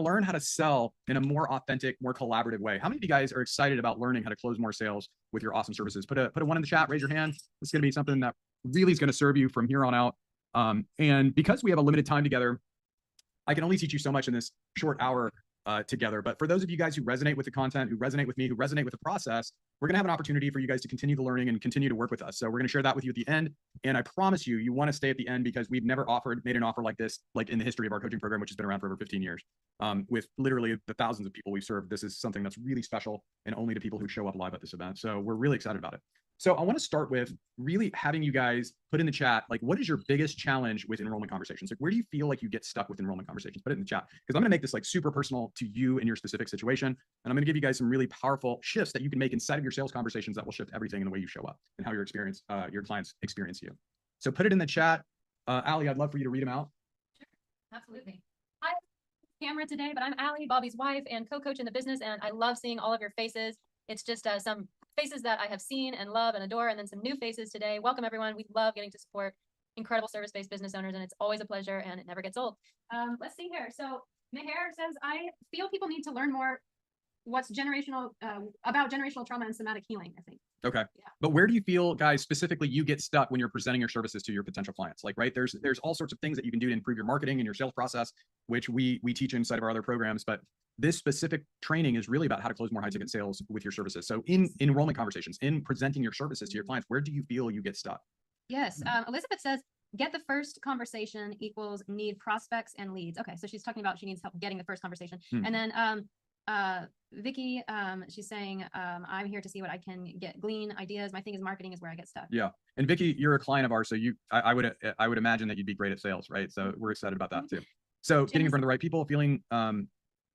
learn how to sell in a more authentic, more collaborative way. How many of you guys are excited about learning how to close more sales with your awesome services? Put a one in the chat, raise your hand. It's going to be something that really is going to serve you from here on out. And because we have a limited time together, I can only teach you so much in this short hour together. But for those of you guys who resonate with the content, who resonate with me, who resonate with the process, we're going to have an opportunity for you guys to continue the learning and continue to work with us. So we're going to share that with you at the end. And I promise you, you want to stay at the end because we've never made an offer like this, like in the history of our coaching program, which has been around for over 15 years. With literally the thousands of people we've served, this is something that's really special and only to people who show up live at this event. So we're really excited about it. So I want to start with really having you guys put in the chat, like, what is your biggest challenge with enrollment conversations? Like, where do you feel like you get stuck with enrollment conversations? Put it in the chat, because I'm going to make this like super personal to you and your specific situation. And I'm going to give you guys some really powerful shifts that you can make inside of your sales conversations that will shift everything in the way you show up and how your clients experience you. So put it in the chat. Allie, I'd love for you to read them out. Sure, absolutely. Hi, camera today, but I'm Allie, Bobby's wife and co-coach in the business, and I love seeing all of your faces. It's just some faces that I have seen and love and adore, and then some new faces today. Welcome, everyone. We love getting to support incredible service-based business owners, and it's always a pleasure, and it never gets old. Let's see here. So Meher says, I feel people need to learn more what's generational about generational trauma and somatic healing, I think. Okay. Yeah. But where do you feel, guys, specifically you get stuck when you're presenting your services to your potential clients? Like, right, there's all sorts of things that you can do to improve your marketing and your sales process, which we teach inside of our other programs. But this specific training is really about how to close more high ticket sales with your services. So in enrollment conversations, in presenting your services to your clients, where do you feel you get stuck? Yes. Elizabeth says, get the first conversation equals need prospects and leads. Okay. So she's talking about she needs help getting the first conversation. And then Vicky, she's saying, I'm here to see what I can glean ideas. My thing is marketing is where I get stuck. Yeah. And Vicky, you're a client of ours. So I would imagine that you'd be great at sales, right? So we're excited about that too. So getting in front of the right people, feeling,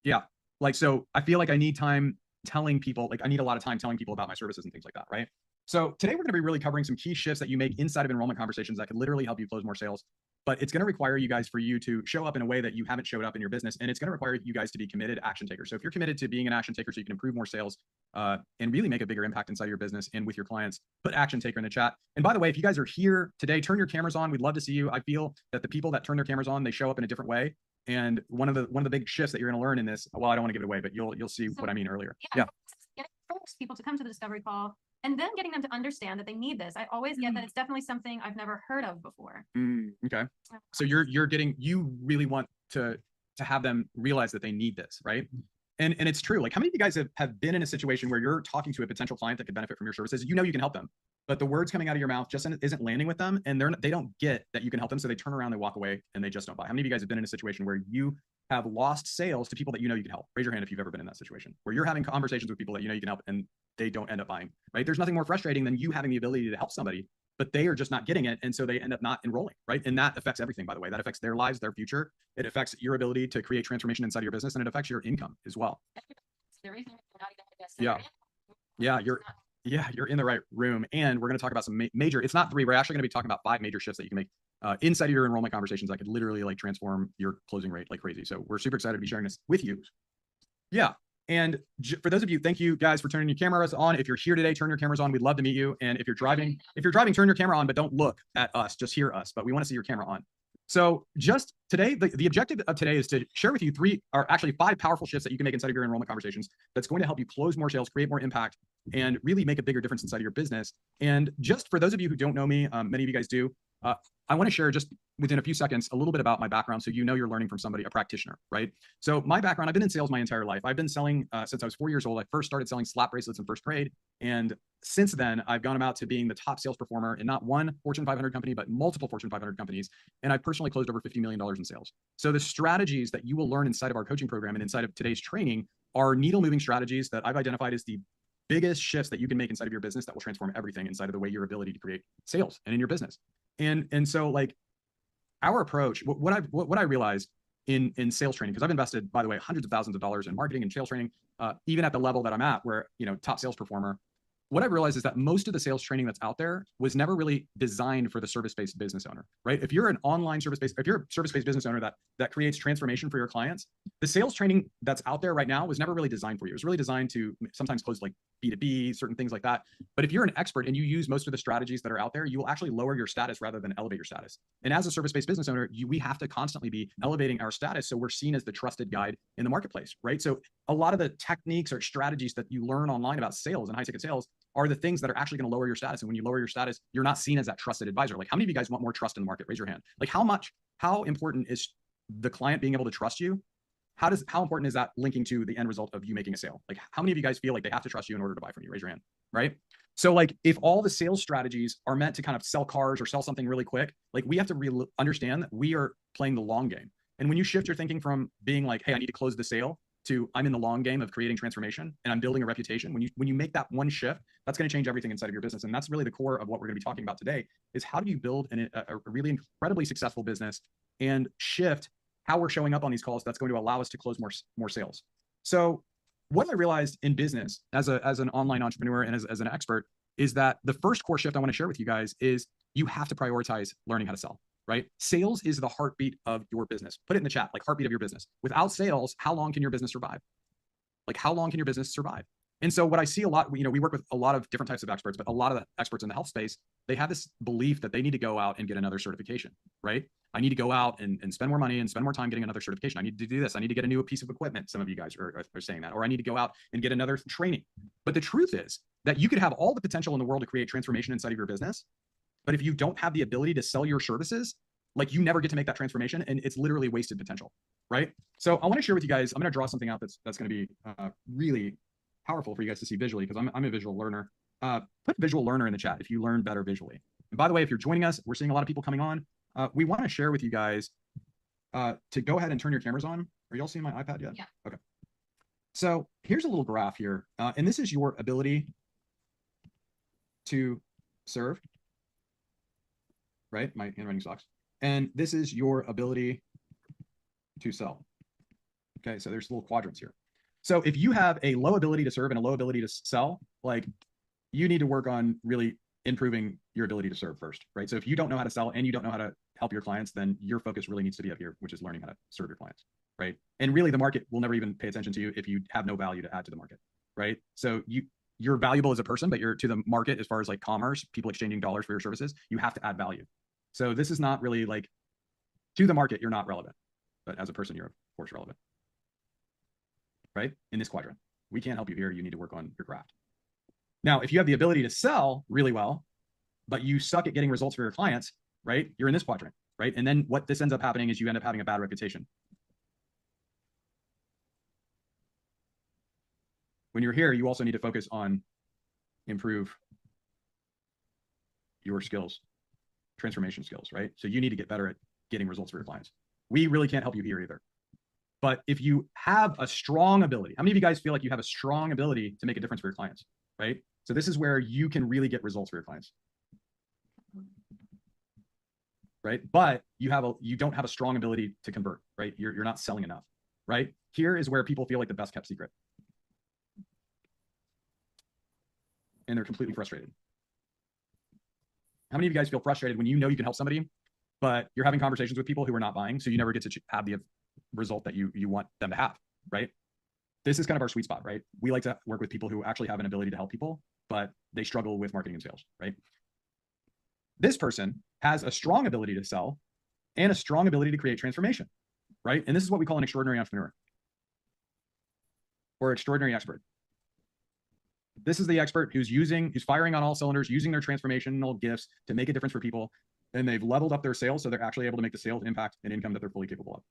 yeah, like, so I feel like I need time telling people, like I need a lot of time telling people about my services and things like that, right? So today we're going to be really covering some key shifts that you make inside of enrollment conversations that can literally help you close more sales. But it's going to require you guys for you to show up in a way that you haven't showed up in your business. And it's going to require you guys to be committed action takers. So if you're committed to being an action taker so you can improve more sales and really make a bigger impact inside your business and with your clients, put action taker in the chat. And by the way, if you guys are here today, turn your cameras on. We'd love to see you. I feel that the people that turn their cameras on, they show up in a different way. And one of the big shifts that you're going to learn in this, well, I don't want to give it away, but you'll see what I mean earlier. Yeah. Getting first people to come to the discovery call and then getting them to understand that they need this. I always get that it's definitely something I've never heard of before. Okay. So you really want to have them realize that they need this, right? And it's true. Like, how many of you guys have been in a situation where you're talking to a potential client that could benefit from your services? You know you can help them, but the words coming out of your mouth just isn't landing with them, and they don't get that you can help them, so they turn around, they walk away, and they just don't buy. How many of you guys have been in a situation where you have lost sales to people that you know you can help? Raise your hand if you've ever been in that situation, where you're having conversations with people that you know you can help, and they don't end up buying, right? There's nothing more frustrating than you having the ability to help somebody, but they are just not getting it, and so they end up not enrolling, right? And that affects everything, by the way. That affects their lives, their future. It affects your ability to create transformation inside of your business, and it affects your income as well. Yeah, you're in the right room. And we're going to talk about some major, it's not 3, we're actually going to be talking about 5 major shifts that you can make inside of your enrollment conversations that could literally like transform your closing rate like crazy. So we're super excited to be sharing this with you. Yeah. And for those of you, thank you guys for turning your cameras on. If you're here today, turn your cameras on. We'd love to meet you. And if you're driving, turn your camera on, but don't look at us, just hear us. But we want to see your camera on. So just today, the objective of today is to share with you 5 powerful shifts that you can make inside of your enrollment conversations that's going to help you close more sales, create more impact, and really make a bigger difference inside of your business. And just for those of you who don't know me, many of you guys do, I want to share just within a few seconds a little bit about my background, so you know you're learning from somebody, a practitioner, right? So my background, I've been in sales my entire life. I've been selling since I was 4 years old. I first started selling slap bracelets in first grade, and since then I've gone about to being the top sales performer in not one Fortune 500 company, but multiple Fortune 500 companies, and I've personally closed over $50 million in sales. So the strategies that you will learn inside of our coaching program and inside of today's training are needle-moving strategies that I've identified as the biggest shifts that you can make inside of your business that will transform everything inside of the way your ability to create sales and in your business. And so like our approach, what I realized in sales training, because I've invested, by the way, hundreds of thousands of dollars in marketing and sales training, even at the level that I'm at, where, top sales performer, what I've realized is that most of the sales training that's out there was never really designed for the service-based business owner, right? If you're an online if you're a service-based business owner that creates transformation for your clients, the sales training that's out there right now was never really designed for you. It was really designed to sometimes close like B2B, certain things like that. But if you're an expert and you use most of the strategies that are out there, you will actually lower your status rather than elevate your status. And as a service-based business owner, we have to constantly be elevating our status so we're seen as the trusted guide in the marketplace, right? So a lot of the techniques or strategies that you learn online about sales and high-ticket sales are the things that are actually going to lower your status. And when you lower your status, you're not seen as that trusted advisor. Like, how many of you guys want more trust in the market? Raise your hand. Like, how important is the client being able to trust you? How important is that linking to the end result of you making a sale? Like, how many of you guys feel like they have to trust you in order to buy from you? Raise your hand, right? So like, if all the sales strategies are meant to kind of sell cars or sell something really quick, like, we have to understand that we are playing the long game. And when you shift your thinking from being like, hey, I need to close the sale, to I'm in the long game of creating transformation and I'm building a reputation, when you make that one shift, that's going to change everything inside of your business. And that's really the core of what we're going to be talking about today, is how do you build a really incredibly successful business and shift how we're showing up on these calls that's going to allow us to close more sales. So what I realized in business as an online entrepreneur and as an expert is that the first core shift I want to share with you guys is you have to prioritize learning how to sell, right? Sales is the heartbeat of your business. Put it in the chat, like, heartbeat of your business. Without sales, how long can your business survive? Like, how long can your business survive? And so what I see a lot, we work with a lot of different types of experts, but a lot of the experts in the health space, they have this belief that they need to go out and get another certification, right? I need to go out and spend more money and spend more time getting another certification. I need to do this. I need to get a new piece of equipment. Some of you guys are saying that, or I need to go out and get another training. But the truth is that you could have all the potential in the world to create transformation inside of your business. But if you don't have the ability to sell your services, like, you never get to make that transformation, and it's literally wasted potential, right? So I want to share with you guys, I'm going to draw something out that's going to be really powerful for you guys to see visually, because I'm a visual learner. Put visual learner in the chat if you learn better visually. And by the way, if you're joining us, we're seeing a lot of people coming on. We want to share with you guys to go ahead and turn your cameras on. Are y'all seeing my iPad yet? Yeah. Okay. So here's a little graph here. And this is your ability to serve, right? My handwriting sucks. And this is your ability to sell. Okay, so there's little quadrants here. So if you have a low ability to serve and a low ability to sell, like, you need to work on really improving your ability to serve first, right? So if you don't know how to sell and you don't know how to help your clients, then your focus really needs to be up here, which is learning how to serve your clients, right? And really, the market will never even pay attention to you if you have no value to add to the market, right? So you're valuable as a person, but you're to the market as far as like commerce, people exchanging dollars for your services, you have to add value. So this is not really like, to the market, you're not relevant, but as a person, you're of course relevant, right? In this quadrant, we can't help you here. You need to work on your craft. Now, if you have the ability to sell really well, but you suck at getting results for your clients, right? You're in this quadrant, right? And then what this ends up happening is you end up having a bad reputation. When you're here, you also need to focus on improve your skills, transformation skills, right? So you need to get better at getting results for your clients. We really can't help you here either. But if you have a strong ability, how many of you guys feel like you have a strong ability to make a difference for your clients, right? So this is where you can really get results for your clients, right? But you don't have a strong ability to convert, right? You're not selling enough, right? Here is where people feel like the best kept secret. And they're completely frustrated. How many of you guys feel frustrated when you know you can help somebody, but you're having conversations with people who are not buying, so you never get to have the result that you want them to have, right? This is kind of our sweet spot, right? We like to work with people who actually have an ability to help people, but they struggle with marketing and sales, right? This person has a strong ability to sell and a strong ability to create transformation, right? And this is what we call an extraordinary entrepreneur or extraordinary expert. This is the expert who's firing on all cylinders, using their transformational gifts to make a difference for people. And they've leveled up their sales, so they're actually able to make the sales impact and income that they're fully capable of.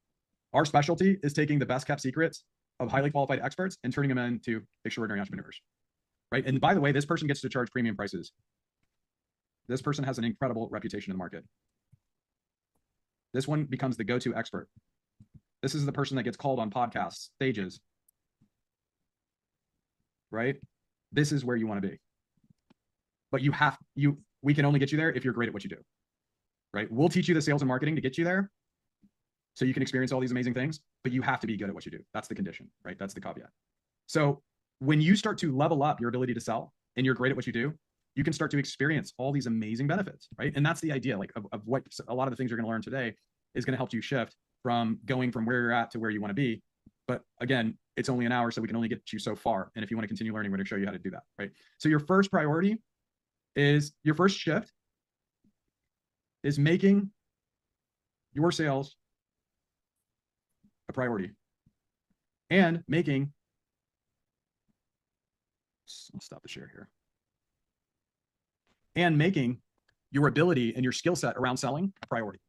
Our specialty is taking the best kept secrets of highly qualified experts and turning them into extraordinary entrepreneurs, right? And by the way, this person gets to charge premium prices. This person has an incredible reputation in the market. This one becomes the go-to expert. This is the person that gets called on podcasts, stages, right? This is where you want to be. But we can only get you there if you're great at what you do, right? We'll teach you the sales and marketing to get you there so you can experience all these amazing things, but you have to be good at what you do. That's the condition, right? That's the caveat. So when you start to level up your ability to sell and you're great at what you do, you can start to experience all these amazing benefits, right? And that's the idea, like, of what a lot of the things you're going to learn today is going to help you shift from going from where you're at to where you want to be. But again, it's only an hour, so we can only get you so far. And if you want to continue learning, we're going to show you how to do that, right? So your first priority is, your first shift is making your sales a priority and making, I'll stop the share here, and making your ability and your skill set around selling a priority.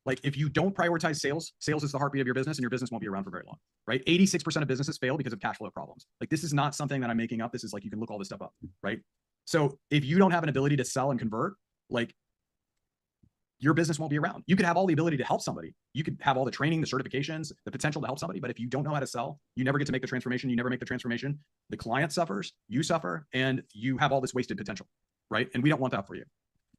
Like if you don't prioritize sales, sales is the heartbeat of your business and your business won't be around for very long, right? 86% of businesses fail because of cash flow problems. Like this is not something that I'm making up. This is like, you can look all this stuff up, right? So if you don't have an ability to sell and convert, like your business won't be around. You could have all the ability to help somebody. You could have all the training, the certifications, the potential to help somebody. But if you don't know how to sell, you never get to make the transformation. You never make the transformation. The client suffers, you suffer, and you have all this wasted potential, right? And we don't want that for you.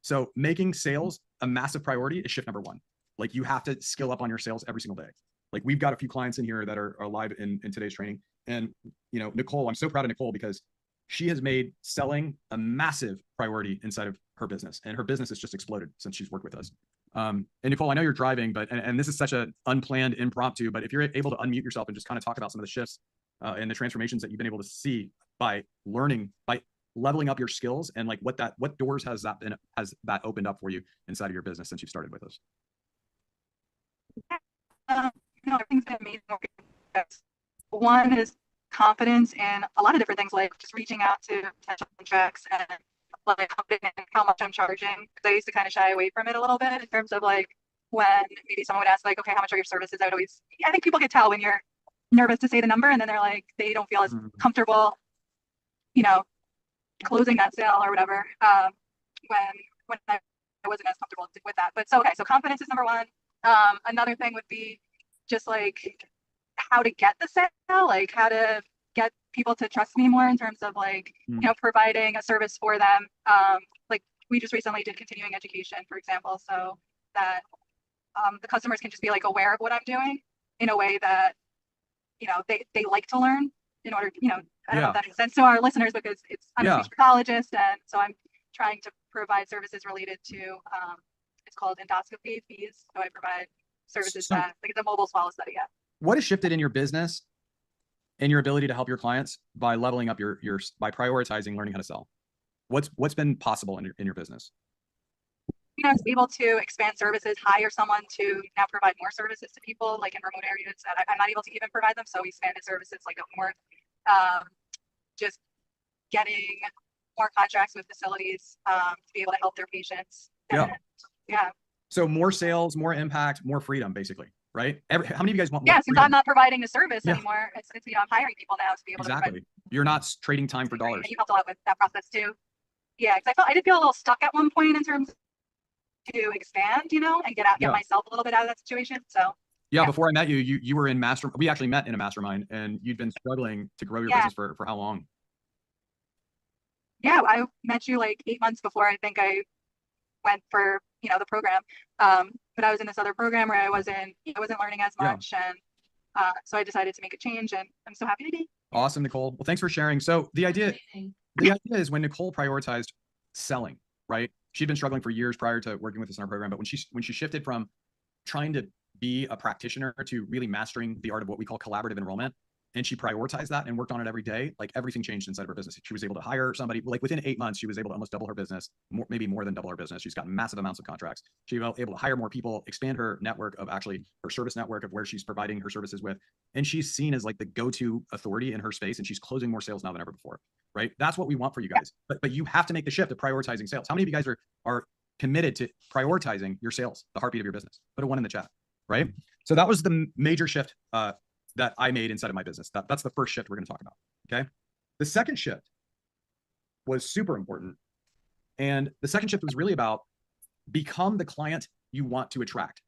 So making sales a massive priority is shift number one. Like you have to skill up on your sales every single day. Like we've got a few clients in here that are live in today's training. And, you know, Nicole, I'm so proud of Nicole because she has made selling a massive priority inside of her business, and her business has just exploded since she's worked with us. And Nicole, I know you're driving, but, and this is such an unplanned impromptu, but if you're able to unmute yourself and just kind of talk about some of the shifts and the transformations that you've been able to see by learning, by leveling up your skills, and like what doors has that opened up for you inside of your business since you started with us? You know, everything's been amazing. One is confidence in a lot of different things, like just reaching out to potential contracts and like confident in how much I'm charging. Because I used to kind of shy away from it a little bit in terms of like when maybe someone would ask like, okay, how much are your services? I think people can tell when you're nervous to say the number, and then they're like, they don't feel as comfortable, you know, closing that sale or whatever. When I wasn't as comfortable with that. But so, okay, so confidence is number one. Another thing would be just like how to get the sale, like how to get people to trust me more in terms of like, you know, providing a service for them. Like we just recently did continuing education, for example, so that the customers can just be like aware of what I'm doing in a way that, you know, they like to learn in order, you know, I don't know if that makes sense to our listeners because I'm a speech pathologist, and so I'm trying to provide services related to, it's called endoscopy fees. So I provide services that, like it's a mobile swallow study. Yeah. What has shifted in your business and your ability to help your clients by leveling up by prioritizing learning how to sell? What's been possible in your business? You know, I was able to expand services, hire someone to now provide more services to people like in remote areas that I'm not able to even provide them. So we expanded services like up north, just getting more contracts with facilities to be able to help their patients. Yeah. So more sales, more impact, more freedom, basically, right? How many of you guys want more? Yeah, since I'm not providing a service anymore, it's you know, I'm hiring people now to be able to provide. You're not trading time for dollars. And you helped a lot with that process too. Yeah, because I did feel a little stuck at one point in terms to expand, you know, and get myself a little bit out of that situation. So before I met you, you were in we actually met in a mastermind, and you'd been struggling to grow your business for how long? Yeah, I met you like 8 months before I think I went for, you know, the program. But I was in this other program where I wasn't learning as much. And so I decided to make a change, and I'm so happy to be. Awesome, Nicole. Well, thanks for sharing. So the idea is when Nicole prioritized selling, right? She'd been struggling for years prior to working with us in our program, but when she shifted from trying to be a practitioner to really mastering the art of what we call collaborative enrollment, and she prioritized that and worked on it every day, like everything changed inside of her business. She was able to hire somebody, like within 8 months, she was able to almost double her business, maybe more than double her business. She's got massive amounts of contracts. She was able to hire more people, expand her network of actually her service network of where she's providing her services with. And she's seen as like the go-to authority in her space, and she's closing more sales now than ever before, right? That's what we want for you guys. But you have to make the shift of prioritizing sales. How many of you guys are committed to prioritizing your sales, the heartbeat of your business? Put a 1 in the chat, right? So that was the major shift that I made inside of my business. That's the first shift we're going to talk about. Okay. The second shift was super important. And the second shift was really about become the client you want to attract,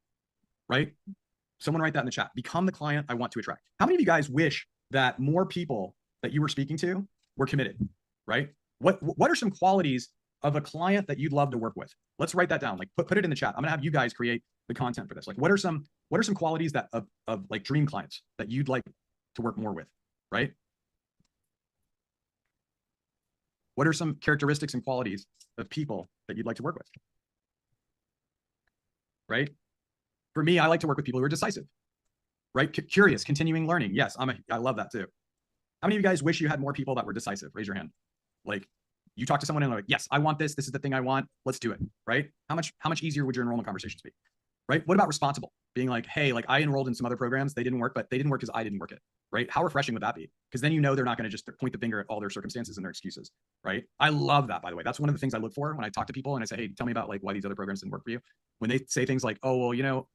right? Someone write that in the chat. Become the client I want to attract. How many of you guys wish that more people that you were speaking to were committed, right? What are some qualities of a client that you'd love to work with? Let's write that down. Like put it in the chat. I'm gonna have you guys create the content for this. Like what are some qualities that of like dream clients that you'd like to work more with, right? What are some characteristics and qualities of people that you'd like to work with? Right? For me, I like to work with people who are decisive, right? Curious, continuing learning. Yes, I love that too. How many of you guys wish you had more people that were decisive? Raise your hand. Like, you talk to someone and like, yes, I want this. This is the thing I want. Let's do it. Right? How much easier would your enrollment conversations be? Right? What about responsible? Being like, hey, like I enrolled in some other programs, they didn't work, but they didn't work because I didn't work it. Right? How refreshing would that be? Because then you know they're not going to just point the finger at all their circumstances and their excuses. Right? I love that, by the way. That's one of the things I look for when I talk to people and I say, hey, tell me about like why these other programs didn't work for you. When they say things like, oh, well, you know,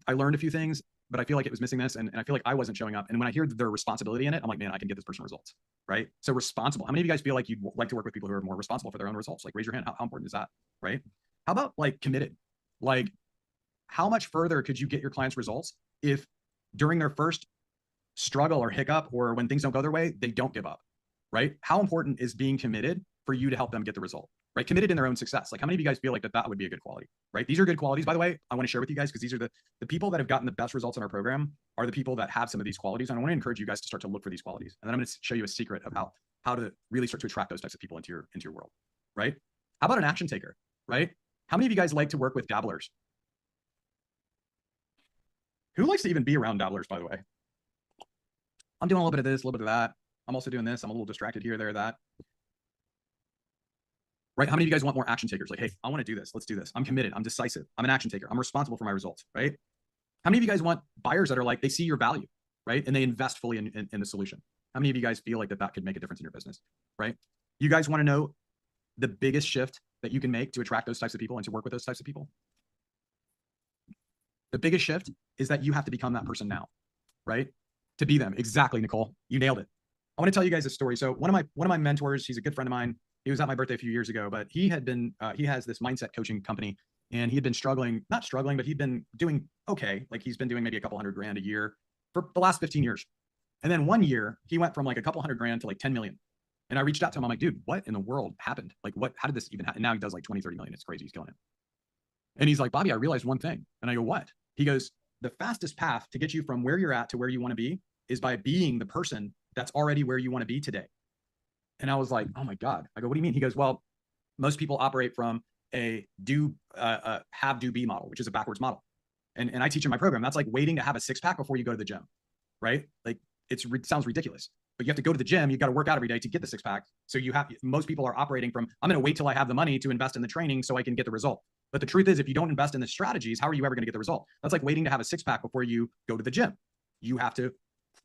I learned a few things, but I feel like it was missing this, and I feel like I wasn't showing up. And when I hear their responsibility in it, I'm like, man, I can get this person results, right? So responsible. How many of you guys feel like you'd like to work with people who are more responsible for their own results? Like, raise your hand. How important is that, right? How about like committed? Like, how much further could you get your clients' results if during their first struggle or hiccup or when things don't go their way, they don't give up, right? How important is being committed for you to help them get the result, right? Committed in their own success. Like, how many of you guys feel like that would be a good quality, right? These are good qualities, by the way. I want to share with you guys because these are the people that have gotten the best results in our program are the people that have some of these qualities. And I want to encourage you guys to start to look for these qualities. And then I'm going to show you a secret of how to really start to attract those types of people into your world, right? How about an action taker, right? How many of you guys like to work with dabblers? Who likes to even be around dabblers, by the way? I'm doing a little bit of this, a little bit of that. I'm also doing this. I'm a little distracted here, there, that. Right? How many of you guys want more action takers? Like, hey, I want to do this. Let's do this. I'm committed. I'm decisive. I'm an action taker. I'm responsible for my results, right? How many of you guys want buyers that are like, they see your value, right? And they invest fully in the solution. How many of you guys feel like that could make a difference in your business, right? You guys want to know the biggest shift that you can make to attract those types of people and to work with those types of people? The biggest shift is that you have to become that person now, right? To be them. Exactly, Nicole. You nailed it. I want to tell you guys a story. So one of my mentors, he's a good friend of mine. He was at my birthday a few years ago, but he has this mindset coaching company, and he had been not struggling, but he'd been doing okay. Like, he's been doing maybe a couple $100,000 a year for the last 15 years. And then one year he went from like a couple $100,000 to like 10 million. And I reached out to him. I'm like, dude, what in the world happened? Like, how did this even happen? And now he does like 20, 30 million. It's crazy. He's killing it. And he's like, Bobby, I realized one thing. And I go, what? He goes, the fastest path to get you from where you're at to where you want to be is by being the person that's already where you want to be today. And I was like, oh my God. I go, what do you mean? He goes, well, most people operate from a have, do, be model, which is a backwards model. And I teach in my program, that's like waiting to have a six pack before you go to the gym, right? Like, it sounds ridiculous, but you have to go to the gym. You got to work out every day to get the six pack. So most people are operating from, I'm going to wait till I have the money to invest in the training so I can get the result. But the truth is, if you don't invest in the strategies, how are you ever going to get the result? That's like waiting to have a six pack before you go to the gym. You have to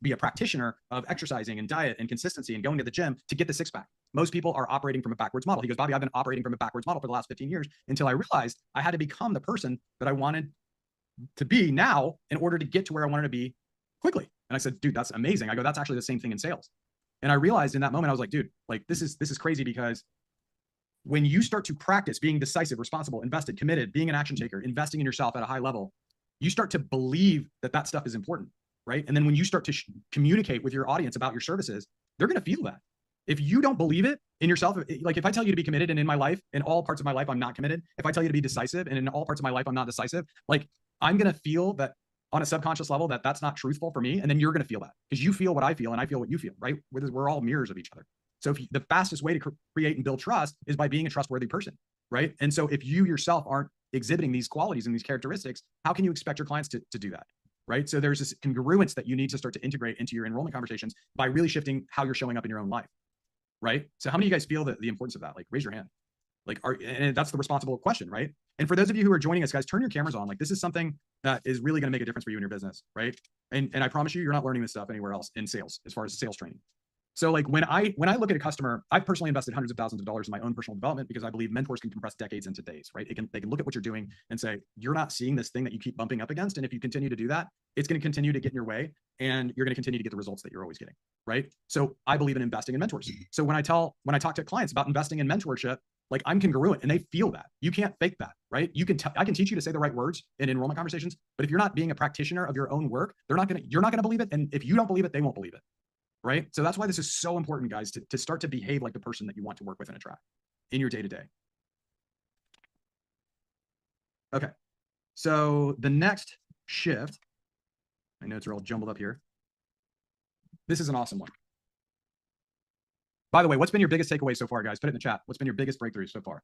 be a practitioner of exercising and diet and consistency and going to the gym to get the six pack. Most people are operating from a backwards model. He goes, Bobby, I've been operating from a backwards model for the last 15 years until I realized I had to become the person that I wanted to be now in order to get to where I wanted to be quickly. And I said, dude, that's amazing. I go, that's actually the same thing in sales. And I realized in that moment, I was like, dude, like, this is crazy, because when you start to practice being decisive, responsible, invested, committed, being an action taker, investing in yourself at a high level, you start to believe that stuff is important, right? And then when you start to communicate with your audience about your services, they're going to feel that. If you don't believe it in yourself, like if I tell you to be committed and in my life, in all parts of my life, I'm not committed. If I tell you to be decisive and in all parts of my life, I'm not decisive, like, I'm going to feel that on a subconscious level that that's not truthful for me. And then you're going to feel that because you feel what I feel and I feel what you feel, right? We're all mirrors of each other. So the fastest way to create and build trust is by being a trustworthy person, right? And so if you yourself aren't exhibiting these qualities and these characteristics, how can you expect your clients to do that, right? So there's this congruence that you need to start to integrate into your enrollment conversations by really shifting how you're showing up in your own life, right? So how many of you guys feel the importance of that? Like, raise your hand. Like, and that's the responsible question, right? And for those of you who are joining us, guys, turn your cameras on. Like, this is something that is really going to make a difference for you in your business, right? And I promise you, you're not learning this stuff anywhere else in sales, as far as sales training. So like when I look at a customer, I've personally invested hundreds of thousands of dollars in my own personal development because I believe mentors can compress decades into days, right? They can look at what you're doing and say, you're not seeing this thing that you keep bumping up against. And if you continue to do that, it's going to continue to get in your way and you're going to continue to get the results that you're always getting, right? So I believe in investing in mentors. So when I talk to clients about investing in mentorship, like, I'm congruent and they feel that. You can't fake that, right? I can teach you to say the right words in enrollment conversations, but if you're not being a practitioner of your own work, you're not going to believe it. And if you don't believe it, they won't believe it. Right? So that's why this is so important, guys, to start to behave like the person that you want to work with and attract in your day-to-day. Okay. So the next shift, my notes are all jumbled up here. This is an awesome one. By the way, what's been your biggest takeaway so far, guys? Put it in the chat. What's been your biggest breakthrough so far?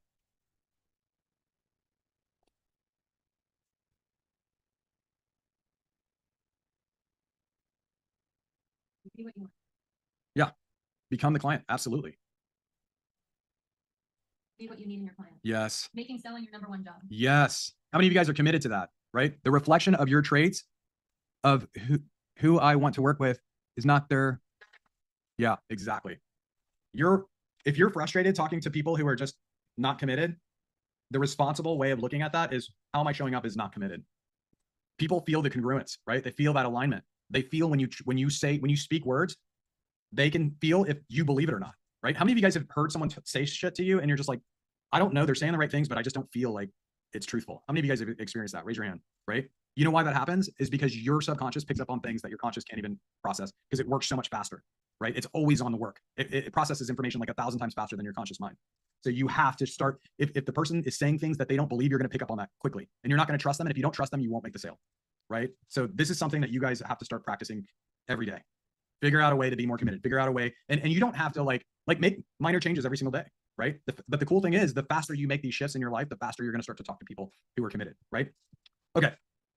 Yeah. Become the client. Absolutely. Be what you need in your client. Yes. Making selling your number one job. Yes. How many of you guys are committed to that, right? The reflection of your traits of who I want to work with is not their, yeah, exactly. If you're frustrated talking to people who are just not committed, the responsible way of looking at that is, how am I showing up as not committed? People feel the congruence, right? They feel that alignment. They feel when you speak words, they can feel if you believe it or not, right? How many of you guys have heard someone say shit to you and you're just like, I don't know, they're saying the right things, but I just don't feel like it's truthful. How many of you guys have experienced that? Raise your hand, right? You know why that happens is because your subconscious picks up on things that your conscious can't even process, because it works so much faster, right? It's always on the work. It processes information like 1,000 times faster than your conscious mind. So you have to start, if the person is saying things that they don't believe, you're going to pick up on that quickly, and you're not going to trust them. And if you don't trust them, you won't make the sale, right? So this is something that you guys have to start practicing every day. Figure out a way to be more committed, figure out a way. And you don't have to like make minor changes every single day, right? But the cool thing is, the faster you make these shifts in your life, the faster you're going to start to talk to people who are committed, right? Okay.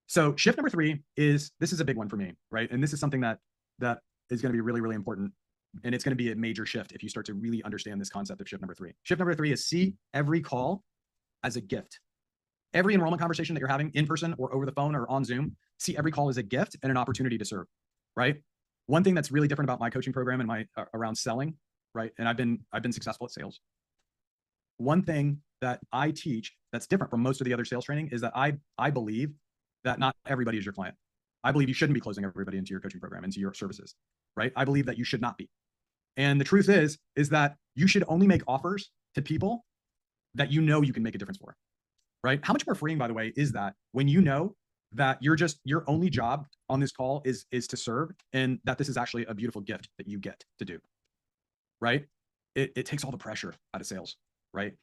So shift number 3 is, this is a big one for me, right? And this is something that is going to be really, really important. And it's going to be a major shift if you start to really understand this concept of shift number 3. Shift number 3 is, see every call as a gift. Every enrollment conversation that you're having in person or over the phone or on Zoom, see every call as a gift and an opportunity to serve, right? One thing that's really different about my coaching program and my around selling, right? And I've been successful at sales. One thing that I teach that's different from most of the other sales training is that I believe that not everybody is your client. I believe you shouldn't be closing everybody into your coaching program, into your services, right? I believe that you should not be. And the truth is that you should only make offers to people that you know you can make a difference for, right? How much more freeing, by the way, is that when you know that your only job on this call is to serve, and that this is actually a beautiful gift that you get to do, right? It takes all the pressure out of sales, right?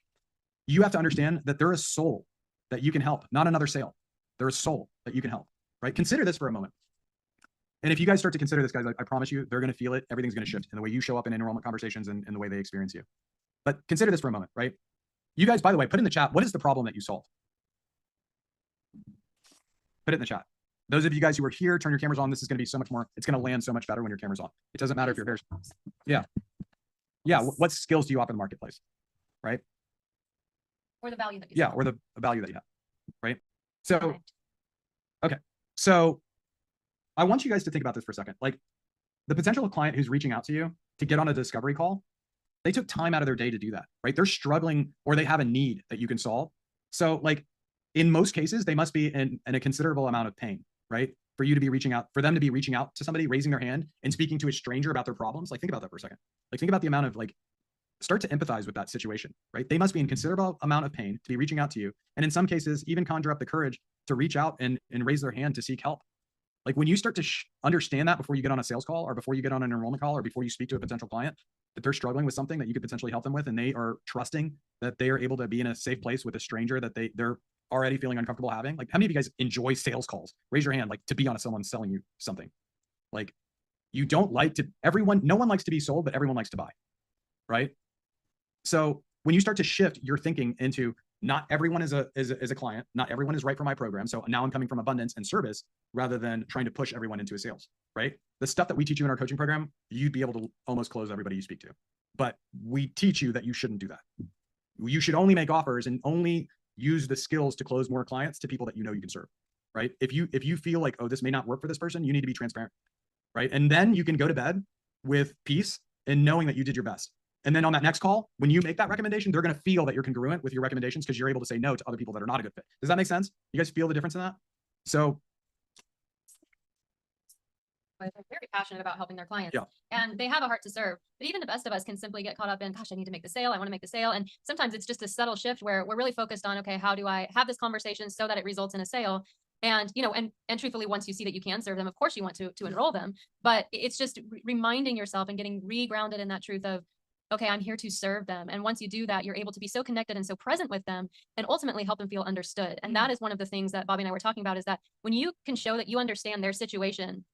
You have to understand that there is soul that you can help, not another sale. There is soul that you can help, right? Consider this for a moment. And if you guys start to consider this, guys, I promise you, they're going to feel it. Everything's going to shift in the way you show up in enrollment conversations and the way they experience you. But consider this for a moment, right? You guys, by the way, put in the chat, what is the problem that you solved? Put it in the chat. Those of you guys who are here, turn your cameras on. This is going to be so much more, it's going to land so much better when your camera's on. It doesn't matter if your hair's, yeah. Yeah, what skills do you offer in the marketplace, right? Or the value that you Yeah, sell. or the value that you have, right? So, okay. So I want you guys to think about this for a second. Like, the potential client who's reaching out to you to get on a discovery call, they took time out of their day to do that, right? They're struggling, or they have a need that you can solve. So like, in most cases, they must be in a considerable amount of pain, right? For you to be reaching out, for them to be reaching out to somebody, raising their hand and speaking to a stranger about their problems. Like, think about that for a second. Like, think about the amount of start to empathize with that situation, right? They must be in considerable amount of pain to be reaching out to you. And in some cases, even conjure up the courage to reach out and raise their hand to seek help. Like, when you start to understand that before you get on a sales call, or before you get on an enrollment call, or before you speak to a potential client, that they're struggling with something that you could potentially help them with, and they are trusting that they are able to be in a safe place with a stranger that they're already feeling uncomfortable having. Like, how many of you guys enjoy sales calls? Raise your hand, like, to be on someone selling you something. Like, you don't like to, no one likes to be sold, but everyone likes to buy, right? So when you start to shift your thinking into, not everyone is a client, not everyone is right for my program. So now I'm coming from abundance and service rather than trying to push everyone into a sales, right? The stuff that we teach you in our coaching program, you'd be able to almost close everybody you speak to. But we teach you that you shouldn't do that. You should only make offers and only use the skills to close more clients to people that you know you can serve, right? If you feel like, oh, this may not work for this person, you need to be transparent, right? And then you can go to bed with peace and knowing that you did your best. And then on that next call, when you make that recommendation, they're going to feel that you're congruent with your recommendations, because you're able to say no to other people that are not a good fit. Does that make sense? You guys feel the difference in that? So They're very passionate about helping their clients, yeah, and they have a heart to serve. But even the best of us can simply get caught up in, gosh, I need to make the sale. I want to make the sale. And sometimes it's just a subtle shift where we're really focused on, okay, how do I have this conversation so that it results in a sale? And, you know, and truthfully, once you see that you can serve them, of course you want to enroll them, but it's just reminding yourself and getting re-grounded in that truth of, okay, I'm here to serve them. And once you do that, you're able to be so connected and so present with them, and ultimately help them feel understood. And that is one of the things that Bobby and I were talking about, is that when you can show that you understand their situation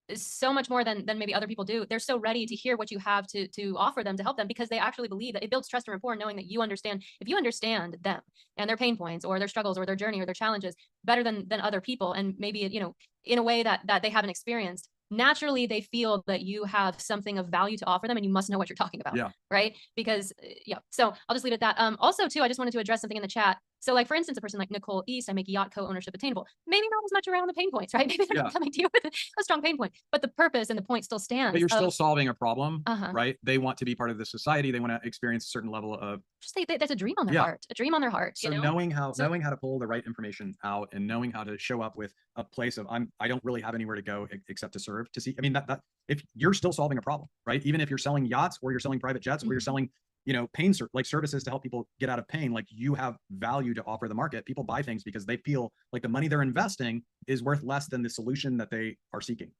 is so much more than maybe other people do, they're so ready to hear what you have to offer them to help them, because they actually believe that it builds trust and rapport, knowing that you understand. If you understand them and their pain points or their struggles or their journey or their challenges better than other people, and maybe, you know, in a way that they haven't experienced, naturally they feel that you have something of value to offer them and you must know what you're talking about. Yeah. Right. Because yeah. So I'll just leave it at that. Also too, I just wanted to address something in the chat. So like, for instance, a person like Nicole East, I make yacht co-ownership attainable. Maybe not as much around the pain points, right? Maybe they're not coming to you with a strong pain point, but the purpose and the point still stands. But you're still solving a problem, Uh-huh. right? They want to be part of the society. They want to experience a certain level of just there's a dream on their heart, a dream on their heart. So you know? knowing how to pull the right information out and knowing how to show up with a place of I don't really have anywhere to go except to serve, to see. I mean, that if you're still solving a problem, right? Even if you're selling yachts or you're selling private jets or you're selling, you know, pain like services to help people get out of pain, like you have value to offer the market. People buy things because they feel like the money they're investing is worth less than the solution that they are seeking,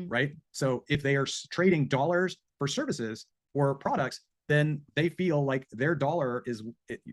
right? So if they are trading dollars for services or products, then they feel like their dollar is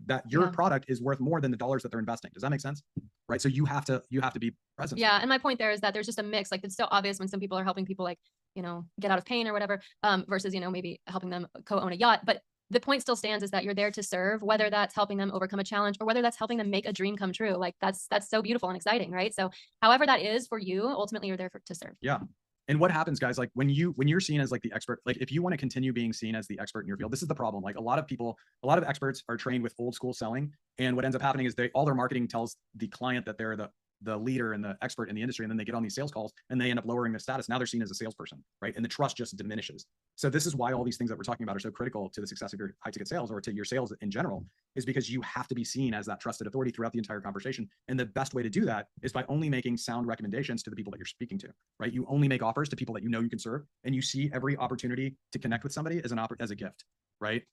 that your product is worth more than the dollars that they're investing. Does that make sense? Right. So you have to be present. Yeah. And my point there is that there's just a mix. Like, it's still obvious when some people are helping people, like, you know, get out of pain or whatever, versus, you know, maybe helping them co-own a yacht. But the point still stands is that you're there to serve, whether that's helping them overcome a challenge or whether that's helping them make a dream come true. Like that's so beautiful and exciting, right? So however that is for you, ultimately you're there to serve. Yeah. And what happens, guys, like when you're seen as like the expert, like if you want to continue being seen as the expert in your field, this is the problem. Like a lot of experts are trained with old school selling. And what ends up happening is all their marketing tells the client that they're the leader and the expert in the industry. And then they get on these sales calls and they end up lowering their status. Now they're seen as a salesperson, right? And the trust just diminishes. So this is why all these things that we're talking about are so critical to the success of your high ticket sales or to your sales in general, is because you have to be seen as that trusted authority throughout the entire conversation. And the best way to do that is by only making sound recommendations to the people that you're speaking to, right? You only make offers to people that you know you can serve, and you see every opportunity to connect with somebody as as a gift, right?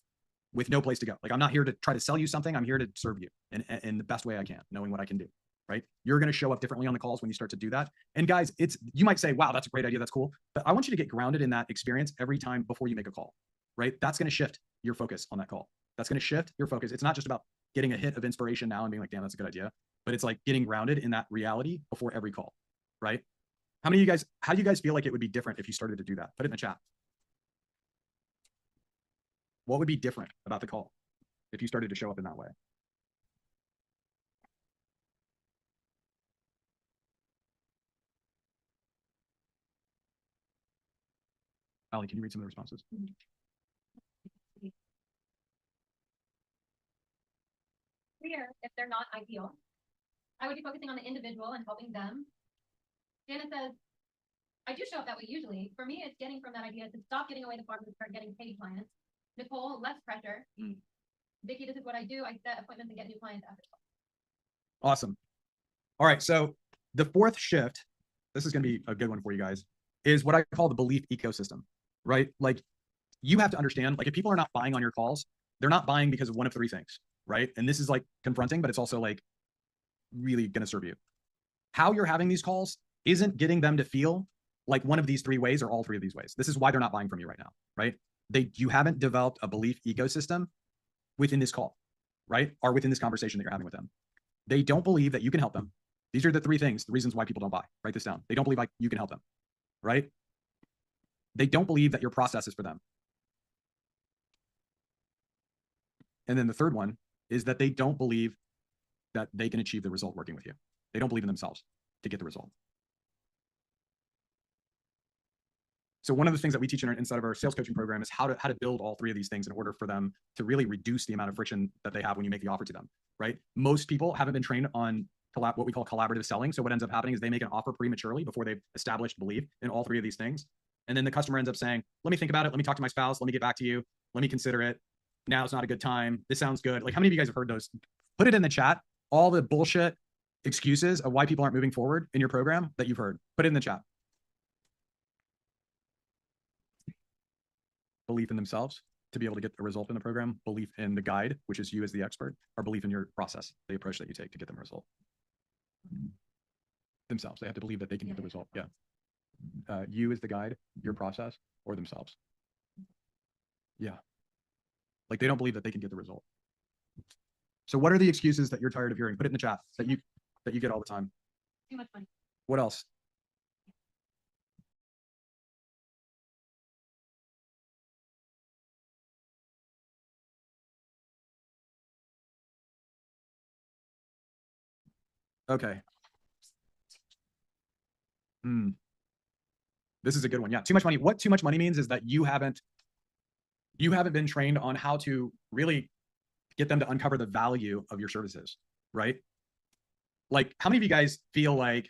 With no place to go. Like, I'm not here to try to sell you something. I'm here to serve you in the best way I can, knowing what I can do, right? You're going to show up differently on the calls when you start to do that. And guys, you might say, wow, that's a great idea. That's cool. But I want you to get grounded in that experience every time before you make a call, right? That's going to shift your focus on that call. That's going to shift your focus. It's not just about getting a hit of inspiration now and being like, damn, that's a good idea. But it's like getting grounded in that reality before every call, right? How do you guys feel like it would be different if you started to do that? Put it in the chat. What would be different about the call if you started to show up in that way? Ali, can you read some of the responses? Clear if they're not ideal. I would be focusing on the individual and helping them. Janet says, I do show up that way usually. For me, it's getting from that idea to stop getting away the farm and start getting paid clients. Nicole, less pressure. Vicki, this is what I do. I set appointments and get new clients after. Awesome. All right. So the fourth shift, this is going to be a good one for you guys, is what I call the belief ecosystem, right? Like, you have to understand, like, if people are not buying on your calls, they're not buying because of one of three things, right? And this is like confronting, but it's also like really going to serve you. How you're having these calls isn't getting them to feel like one of these three ways or all three of these ways. This is why they're not buying from you right now, right? You haven't developed a belief ecosystem within this call, right? Or within this conversation that you're having with them. They don't believe that you can help them. These are the three things, the reasons why people don't buy. Write this down. They don't believe like you can help them, right? They don't believe that your process is for them. And then the third one is that they don't believe that they can achieve the result working with you. They don't believe in themselves to get the result. So one of the things that we teach inside of our sales coaching program is how to build all three of these things in order for them to really reduce the amount of friction that they have when you make the offer to them, right? Most people haven't been trained on what we call collaborative selling. So what ends up happening is they make an offer prematurely before they've established belief in all three of these things. And then the customer ends up saying, let me think about it. Let me talk to my spouse. Let me get back to you. Let me consider it. Now it's not a good time. This sounds good. Like, how many of you guys have heard those? Put it in the chat. All the bullshit excuses of why people aren't moving forward in your program that you've heard. Put it in the chat. Belief in themselves to be able to get a result in the program, belief in the guide, which is you as the expert, or belief in your process, the approach that you take to get them a result. Themselves. They have to believe that they can get the result. Yeah. You as the guide, your process, or themselves. Yeah. Like, they don't believe that they can get the result. So what are the excuses that you're tired of hearing? Put it in the chat that you get all the time. Too much money. What else? Okay. This is a good one. Yeah. Too much money. What too much money means is that you haven't been trained on how to really get them to uncover the value of your services, right? Like, how many of you guys feel like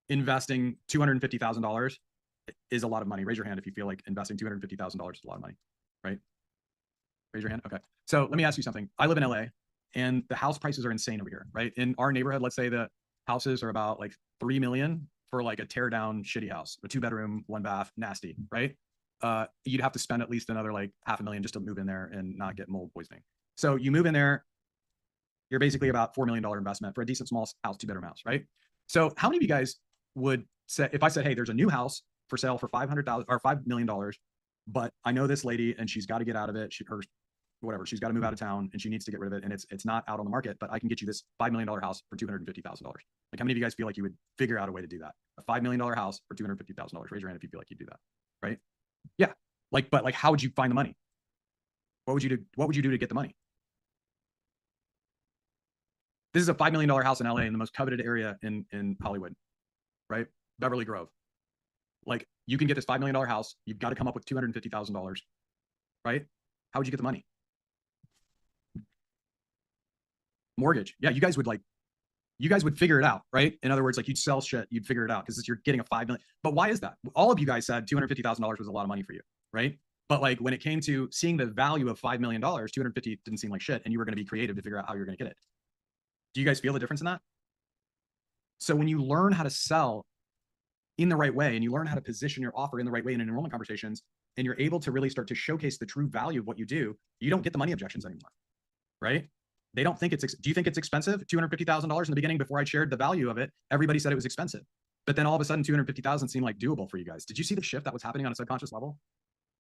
investing $250,000 is a lot of money? Raise your hand if you feel like investing $250,000 is a lot of money, right? Raise your hand. Okay. So let me ask you something. I live in LA and the house prices are insane over here, right? In our neighborhood, let's say the houses are about like 3 million for like a tear down shitty house, a 2-bedroom, 1-bath, nasty, right? You'd have to spend at least another like $500,000 just to move in there and not get mold poisoning. So you move in there, you're basically about $4 million investment for a decent small house, 2-bedroom house, right? So how many of you guys would say, if I said, hey, there's a new house for sale for $500,000 or $5 million, but I know this lady and she's got to get out of it. Whatever, she's got to move out of town and she needs to get rid of it and it's not out on the market, but I can get you this $5 million house for $250,000. Like, how many of you guys feel like you would figure out a way to do that? A $5 million house for $250,000. Raise your hand if you feel like you do that, right? Yeah. Like, but like, how would you find the money? What would you do? What would you do to get the money? This is a $5 million house in LA in the most coveted area in Hollywood, right? Beverly Grove. Like, you can get this $5 million house. You've got to come up with $250,000, right? How would you get the money? Mortgage. Yeah, you guys would figure it out, right? In other words, like, you'd sell shit, you'd figure it out because you're getting a $5 million. But why is that? All of you guys said $250,000 was a lot of money for you, right? But like, when it came to seeing the value of $5 million, 250 didn't seem like shit, and you were going to be creative to figure out how you're going to get it. Do you guys feel the difference in that? So when you learn how to sell in the right way and you learn how to position your offer in the right way in enrollment conversations, and you're able to really start to showcase the true value of what you do, you don't get the money objections anymore, right? They don't think do you think it's expensive? $250,000 in the beginning, before I shared the value of it, everybody said it was expensive. But then all of a sudden, 250,000 seemed like doable for you guys. Did you see the shift that was happening on a subconscious level?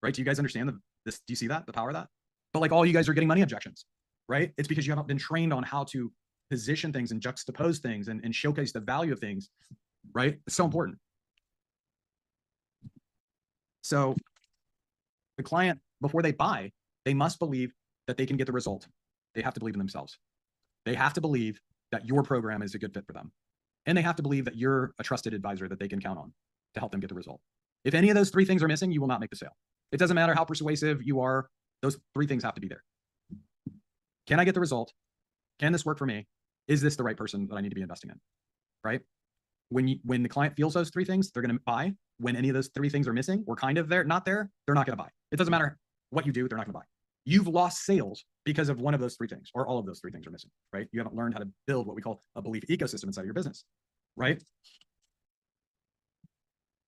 Right? Do you guys understand this? Do you see that, the power of that? But like, all you guys are getting money objections, right? It's because you haven't been trained on how to position things and juxtapose things and showcase the value of things, right? It's so important. So the client, before they buy, they must believe that they can get the result. They have to believe in themselves. They have to believe that your program is a good fit for them. And they have to believe that you're a trusted advisor that they can count on to help them get the result. If any of those 3 things are missing, you will not make the sale. It doesn't matter how persuasive you are. Those 3 things have to be there. Can I get the result? Can this work for me? Is this the right person that I need to be investing in? Right? When the client feels those 3 things, they're going to buy. When any of those 3 things are missing or kind of not there, they're not going to buy. It doesn't matter what you do, they're not going to buy. You've lost sales because of one of those 3 things, or all of those 3 things are missing, right? You haven't learned how to build what we call a belief ecosystem inside of your business, right?